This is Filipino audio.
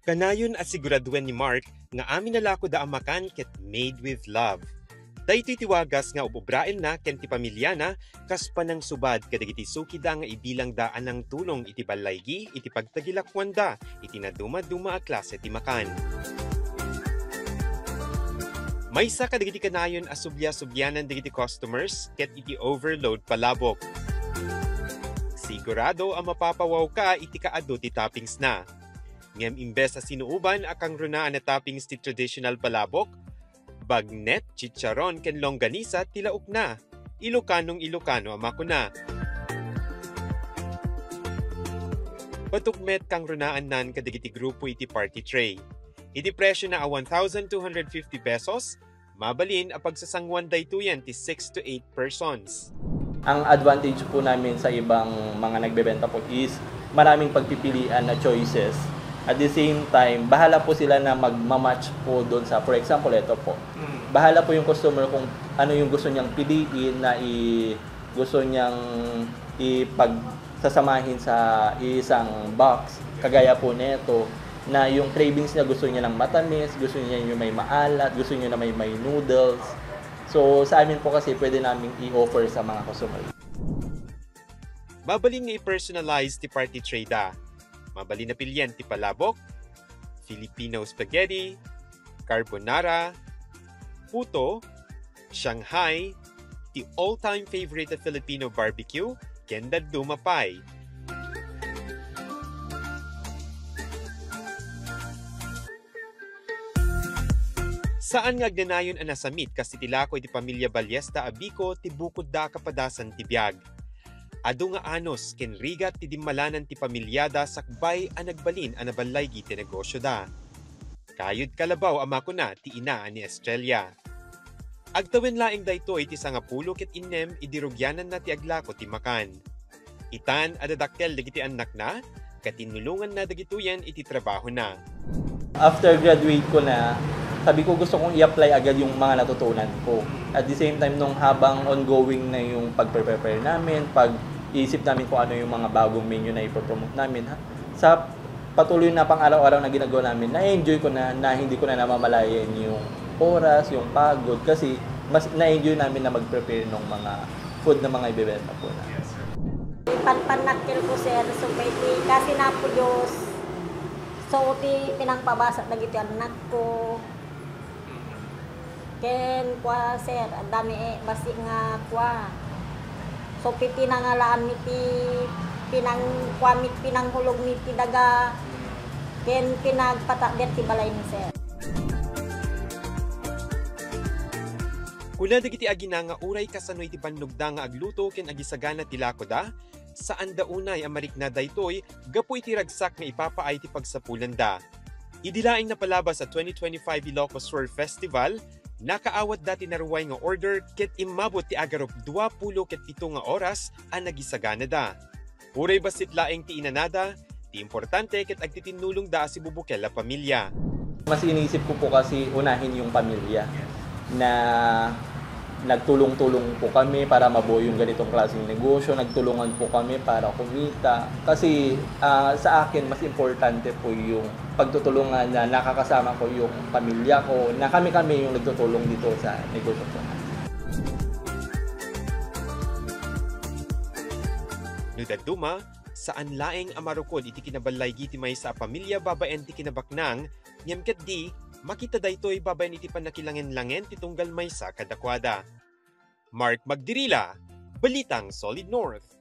Kanayon asiguraduan ni Mark nga amin nalako da amakan ket made with love. Daytoy tiwagas nga upobraen na ken ti pamilya na kas panang subad kadagiti sukida nga ibilang daan ng tulong iti balaygi iti pagtagilakwan da iti naduma-duma a klase ti makan. Maysa kadagiti kanayon asubya-subyanan dagiti customers ket iti overload palabok. Sigurado ang mapapawaw ka iti kaado ti toppings na. Ngem imbes as sinuuban akang runaan na toppings ti traditional palabok, bagnet, chicharon ken longganisa tilaok na. Ilocanong-Ilocano ama ko na. Patukmet kang runaan nan kadagiti grupo iti party tray. Iti presyo na a 1,250 pesos, mabalin a pagsasangwan daytoyan ti 6 to 8 persons. Ang advantage po namin sa ibang mga nagbebenta po is maraming pagpipilian na choices. At the same time, bahala po sila na magmamatch po doon sa, for example, ito po. Bahala po yung customer kung ano yung gusto niyang piliin na gusto niyang ipagsasamahin sa isang box. Kagaya po nito, na yung cravings niya gusto niya ng matamis, gusto niya yung may maalat, gusto niya na may noodles. So sa amin po kasi pwede namin i-offer sa mga customer. Mabalin nga i-personalize ti party tray da. Mabalin na pilyan ti palabok, Filipino spaghetti, carbonara, puto, Shanghai, ti all-time favorite na Filipino barbecue, kenda dumapay. Saan nga agnanayon ang nasamit kasi tilako iti pamilya Ballesta Abico ti bukod da kapadasan ti biag. Ado nga anos ken rigat ti dimmalanan ti pamilyada sakbay a nagbalin a nabalaygi ti negosyo da. Kayod kalabaw ama ko na ti ina ni Estrella. Agtawen laing daytoy ti sangapulo ket innem idirugyanan na ti aglako ti makan. Itan adadakkel dagiti anak na katinulungan na dagitoyan iti trabaho na. After graduate ko na, sabi ko gusto kong i-apply agad yung mga natutunan ko. At the same time, nung habang ongoing na yung pag-prepare namin, pag-iisip namin kung ano yung mga bagong menu na ipopromote namin, sa patuloy na pang-araw-araw na ginagawa namin, na-enjoy ko na hindi ko na namamalayan yung oras, yung pagod, kasi mas na-enjoy namin na mag-prepare ng mga food na mga ibebenta po na. Panpanakil ko sir, so kasi na po Diyos, so pinangpabasa na gito anak ko. Ken kwa sir, ang dami basi nga kwa. So pinangalaan miti pinanghulog miti daga. Ken pinagpatadet ti balay ni sir. Kuna dagiti agina nga uray kasanoy ti panlugda nga agluto ken agisagana ti lakoda, saan da unay amarik na daytoy gapu iti ragsak nga ipapaay ti pagsapulan da. Idilaing na palabas sa 2025 Ilocos World Festival, nakaawat dati naruway nga order ket imabot ti agarop 20 ket 7 nga oras ang nagisagana da. Uray basit laeng ti inanada, ti importante ket agtitinulong da si bubukel a pamilya. Mas inisip ko po kasi unahin yung pamilya na nagtulong-tulong po kami para mabuo yung ganitong klaseng negosyo, nagtulungan po kami para kumita. Kasi sa akin, mas importante po yung pagtutulungan na nakakasama ko yung pamilya ko, na kami-kami yung nagtutulong dito sa negosyo ko. Nudaduma, saan laeng amarukod iti kinabalaygi ti may sa pamilya babaen ti kinabaknang, ngem ket di, makita daytoy babaen iti panakilangen-langen ti tunggal maysa kadakwada. Mark Magdirila, Balitang Solid North.